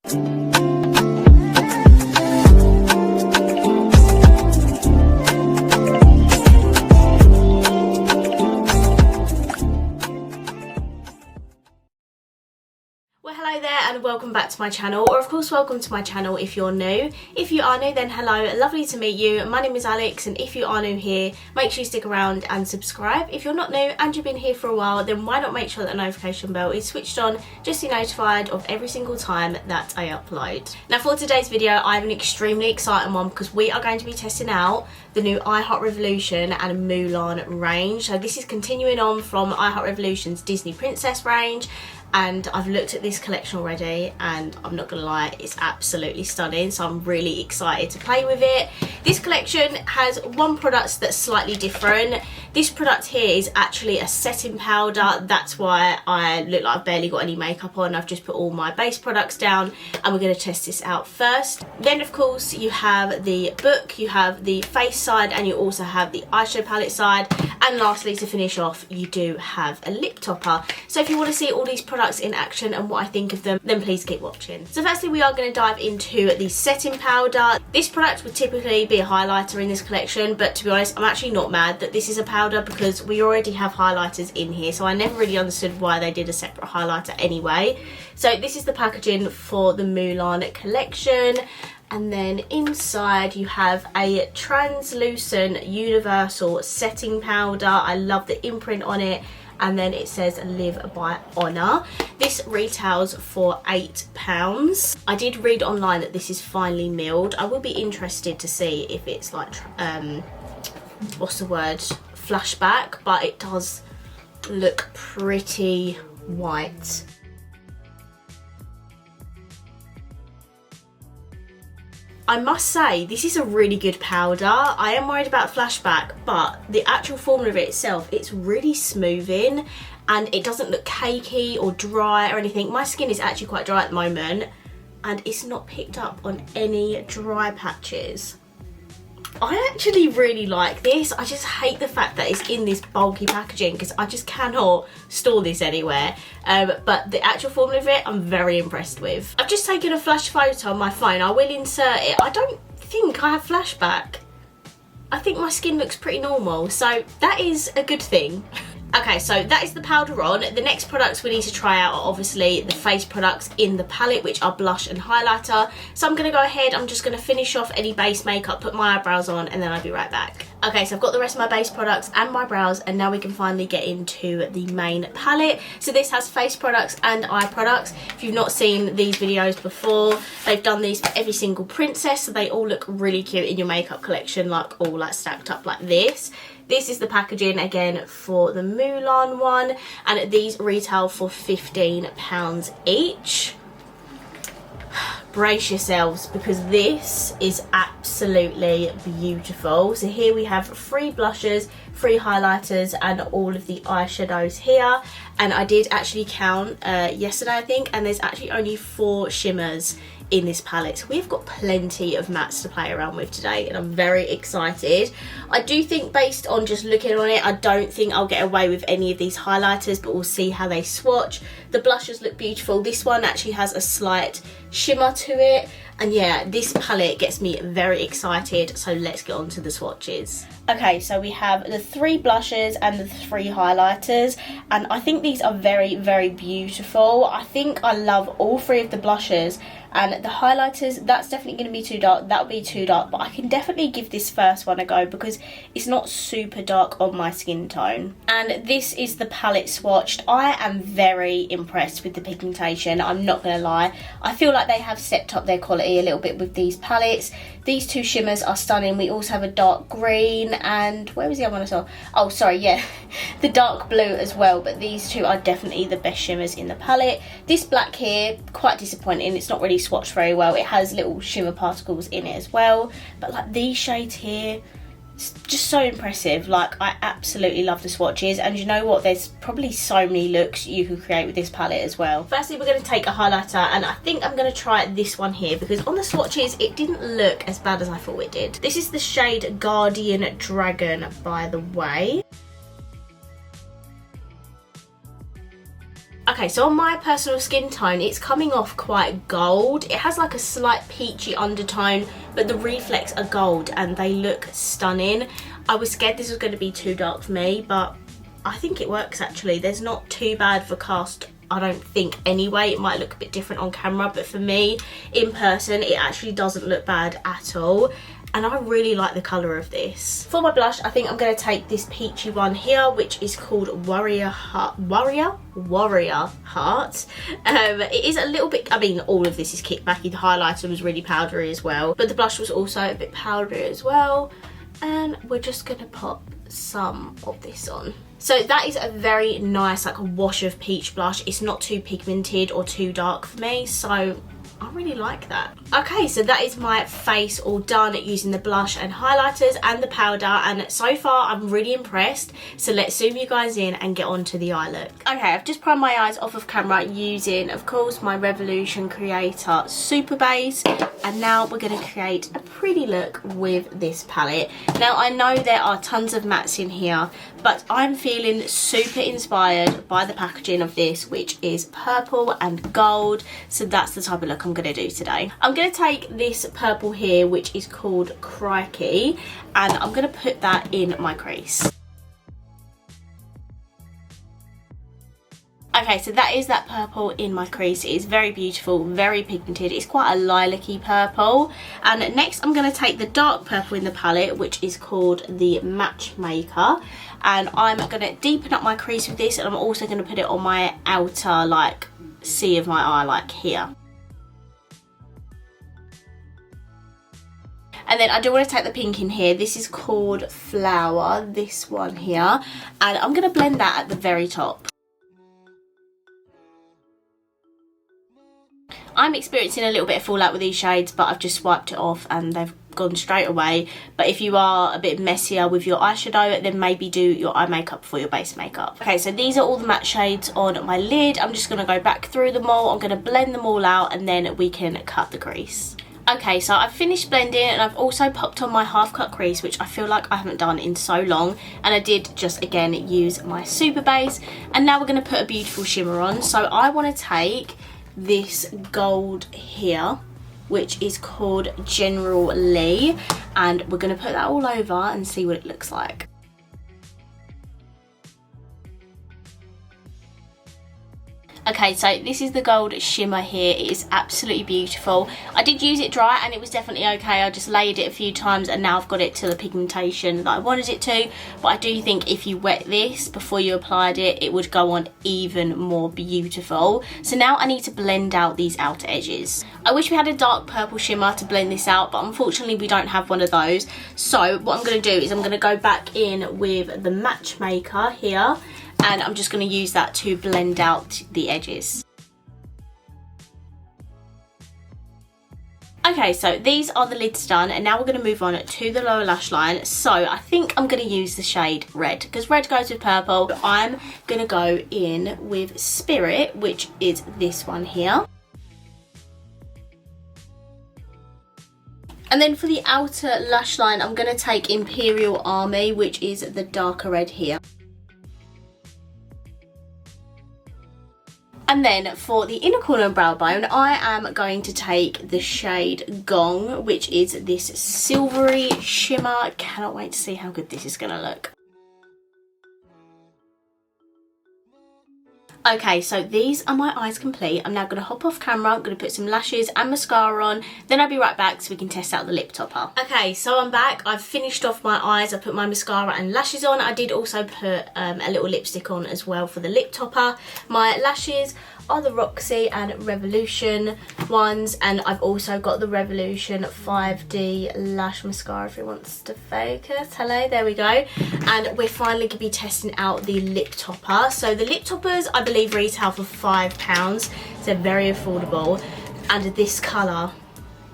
Well, hello there and welcome back to my channel, or of course welcome to my channel if you're new. If you are new, then hello, lovely to meet you. My name is Alex, and if you are new here, make sure you stick around and subscribe. If you're not new and you've been here for a while, then why not make sure that the notification bell is switched on just to be notified of every single time that I upload. Now for today's video, I have an extremely exciting one because we are going to be testing out the new iHeart Revolution and Mulan range. So this is continuing on from iHeart Revolution's Disney Princess range, and I've looked at this collection already and I'm not gonna lie, it's absolutely stunning, so I'm really excited to play with it. This collection has one product that's slightly different. This product here is actually a setting powder. That's why I look like I've barely got any makeup on. I've just put all my base products down and we're going to test this out first. Then of course you have the book, you have the face side, and you also have the eyeshadow palette side, and lastly to finish off you do have a lip topper. So if you want to see all these products in action and what I think of them, then please keep watching. So firstly we are going to dive into the setting powder. This product would typically be a highlighter in this collection, but to be honest I'm actually not mad that this is a powder because we already have highlighters in here, so I never really understood why they did a separate highlighter anyway. So this is the packaging for the Mulan collection. And then inside you have a translucent universal setting powder. I love the imprint on it, and then it says live by honour. This retails for £8. I did read online that this is finely milled. I will be interested to see if it's like what's the word, flashback, but it does look pretty white. I must say, this is a really good powder. I am worried about flashback, but the actual formula of it itself, it's really smoothing and it doesn't look cakey or dry or anything. My skin is actually quite dry at the moment and it's not picked up on any dry patches. I actually really like this. I just hate the fact that it's in this bulky packaging because I just cannot store this anywhere. But the actual formula of it, I'm very impressed with. I've just taken a flash photo on my phone. I will insert it. I don't think I have flashback. I think my skin looks pretty normal, so that is a good thing. Okay, so that is the powder on. The next products we need to try out are obviously the face products in the palette, which are blush and highlighter. So I'm going to go ahead, I'm just going to finish off any base makeup, put my eyebrows on, and then I'll be right back. Okay, so I've got the rest of my base products and my brows, and now we can finally get into the main palette. So this has face products and eye products. If you've not seen these videos before, they've done these for every single princess, so they all look really cute in your makeup collection, like all like stacked up like this. This is the packaging again for the Mulan one, and these retail for £15 each. Brace yourselves because this is absolutely beautiful. So here we have 3 blushes, 3 highlighters, and all of the eyeshadows here. And I did actually count yesterday I think, and there's actually only 4 shimmers in this palette, so we've got plenty of mattes to play around with today, and I'm very excited. I do think, based on just looking on it, I don't think I'll get away with any of these highlighters, but we'll see how they swatch. The blushes look beautiful. This one actually has a slight shimmer to it, and yeah, this palette gets me very excited, so let's get on to the swatches. Okay, so we have the 3 blushes and the 3 highlighters, and I think these are very, very beautiful. I think I love all 3 of the blushes, and the highlighters, that's definitely going to be too dark. That would be too dark, but I can definitely give this first one a go because it's not super dark on my skin tone. And this is the palette swatched. I am very impressed with the pigmentation, I'm not going to lie. I feel like they have stepped up their quality a little bit with these palettes. These 2 shimmers are stunning. We also have a dark green, and where was the other one I saw? Oh, sorry, yeah, the dark blue as well, but these 2 are definitely the best shimmers in the palette. This black here, quite disappointing. It's not really swatched very well. It has little shimmer particles in it as well, but like these shades here, it's just so impressive. Like, I absolutely love the swatches, and you know what, there's probably so many looks you could create with this palette as well. Firstly, we're going to take a highlighter, and I think I'm going to try this one here because on the swatches it didn't look as bad as I thought it did. This is the shade Guardian Dragon, by the way. Okay, Okay, so on my personal skin tone, it's coming off quite gold. It has like a slight peachy undertone, but the reflex are gold and they look stunning. I was scared this was going to be too dark for me, but I think it works actually. There's not too bad of a cast, I don't think, anyway. It might look a bit different on camera, but for me, in person, it actually doesn't look bad at all. And I really like the colour of this. For my blush, I think I'm going to take this peachy one here, which is called Warrior Heart. It is a little bit, I mean, all of this is kickbacky. The highlighter was really powdery as well, but the blush was also a bit powdery as well. And we're just going to pop some of this on. So that is a very nice, like, a wash of peach blush. It's not too pigmented or too dark for me, so I really like that. Okay, so that is my face all done using the blush and highlighters and the powder, and so far I'm really impressed. So let's zoom you guys in and get on to the eye look. Okay, I've just primed my eyes off of camera using, of course, my Revolution Creator Super Base, and now we're going to create a pretty look with this palette. Now I know there are tons of mattes in here, but I'm feeling super inspired by the packaging of this, which is purple and gold, so that's the type of look I'm going to do today. I'm going to take this purple here, which is called Crikey, and I'm going to put that in my crease. Okay, so that is that purple in my crease. It is very beautiful, very pigmented. It's quite a lilac-y purple. And next I'm going to take the dark purple in the palette, which is called the Matchmaker. And I'm going to deepen up my crease with this, and I'm also going to put it on my outer, like, C of my eye, like here. And then I do want to take the pink in here. This is called Flower, this one here. And I'm going to blend that at the very top. I'm experiencing a little bit of fallout with these shades, but I've just wiped it off and they've gone straight away. But if you are a bit messier with your eyeshadow, then maybe do your eye makeup for your base makeup. Okay, so these are all the matte shades on my lid. I'm just going to go back through them all. I'm going to blend them all out, and then we can cut the crease. Okay, so I've finished blending, and I've also popped on my half cut crease, which I feel like I haven't done in so long, and I did just again use my Super Base. And now we're going to put a beautiful shimmer on. So I want to take this gold here, which is called General Lee, and we're going to put that all over and see what it looks like. Okay, so this is the gold shimmer here. It is absolutely beautiful. I did use it dry and it was definitely okay. I just layered it a few times and now I've got it to the pigmentation that I wanted it to. But I do think if you wet this before you applied it, it would go on even more beautiful. So now I need to blend out these outer edges. I wish we had a dark purple shimmer to blend this out, but unfortunately we don't have one of those. So what I'm going to do is I'm going to go back in with the Matchmaker here, and I'm just going to use that to blend out the edges. Okay, so these are the lids done, and now we're going to move on to the lower lash line. So I think I'm going to use the shade Red, because red goes with purple. But I'm going to go in with Spirit, which is this one here. And then for the outer lash line, I'm going to take Imperial Army, which is the darker red here. And then for the inner corner and brow bone, I am going to take the shade Gong, which is this silvery shimmer. Cannot wait to see how good this is going to look. Okay, so these are my eyes complete. I'm now going to hop off camera. I'm going to put some lashes and mascara on. Then I'll be right back so we can test out the lip topper. Okay, so I'm back. I've finished off my eyes. I put my mascara and lashes on. I did also put a little lipstick on as well for the lip topper. My lashes are the Roxy and Revolution ones, and I've also got the Revolution 5D lash mascara if it wants to focus. Hello, there we go. And we're finally going to be testing out the lip topper. So the lip toppers I believe retail for £5, so very affordable, and this colour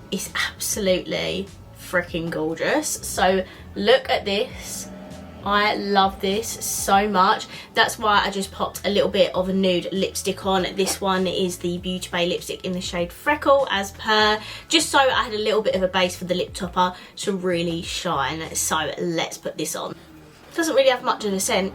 is absolutely freaking gorgeous. So look at this. I love this so much. That's why I just popped a little bit of a nude lipstick on. This one is the Beauty Bay lipstick in the shade Freckle, as per, just so I had a little bit of a base for the lip topper to really shine. So let's put this on. Doesn't really have much of a scent.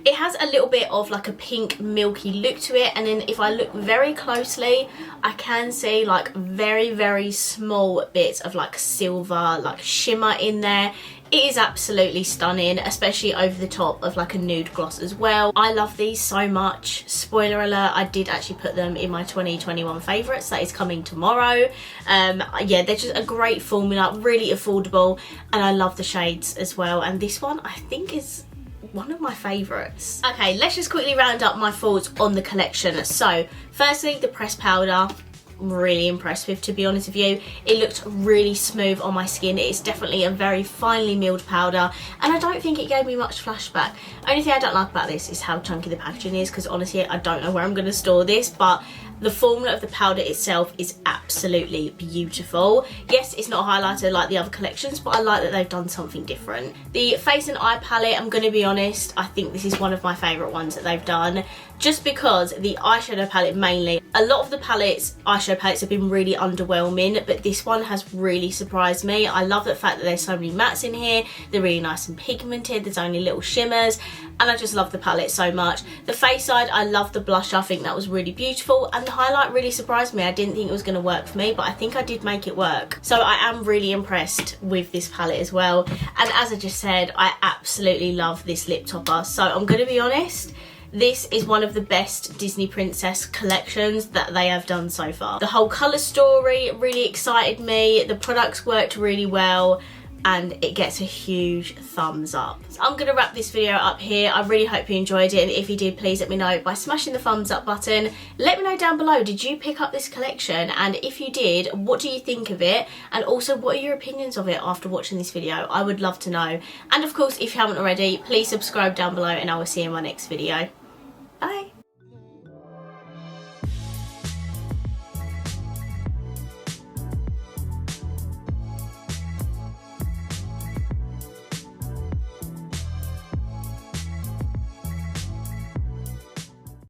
It has a little bit of like a pink milky look to it, and then if I look very closely I can see like very small bits of like silver like shimmer in there. It is absolutely stunning, especially over the top of like a nude gloss as well. I love these so much. Spoiler alert, I did actually put them in my 2021 favourites that is coming tomorrow. Yeah, they're just a great formula, really affordable, and I love the shades as well. And this one I think is one of my favourites. Okay, let's just quickly round up my thoughts on the collection. So firstly, the pressed powder, really impressed with, to be honest with you. It looked really smooth on my skin. It's definitely a very finely milled powder, and I don't think it gave me much flashback. Only thing I don't like about this is how chunky the packaging is, because honestly I don't know where I'm going to store this, but the formula of the powder itself is absolutely beautiful. Yes, it's not a highlighter like the other collections, but I like that they've done something different. The face and eye palette, I'm going to be honest, I think this is one of my favourite ones that they've done, just because the eyeshadow palette mainly, a lot of the eyeshadow palettes have been really underwhelming, but this one has really surprised me. I love the fact that there's so many mattes in here, they're really nice and pigmented, there's only little shimmers, and I just love the palette so much. The face side, I love the blusher, I think that was really beautiful, and the highlight really surprised me. I didn't think it was going to work for me, but I think I did make it work. So I am really impressed with this palette as well, and as I just said, I absolutely love this lip topper. So I'm going to be honest, this is one of the best Disney Princess collections that they have done so far. The whole colour story really excited me, the products worked really well, and it gets a huge thumbs up. So I'm going to wrap this video up here. I really hope you enjoyed it, and if you did, please let me know by smashing the thumbs up button. Let me know down below, did you pick up this collection? And if you did, what do you think of it? And also, what are your opinions of it after watching this video? I would love to know. And of course, if you haven't already, please subscribe down below, and I will see you in my next video. Bye.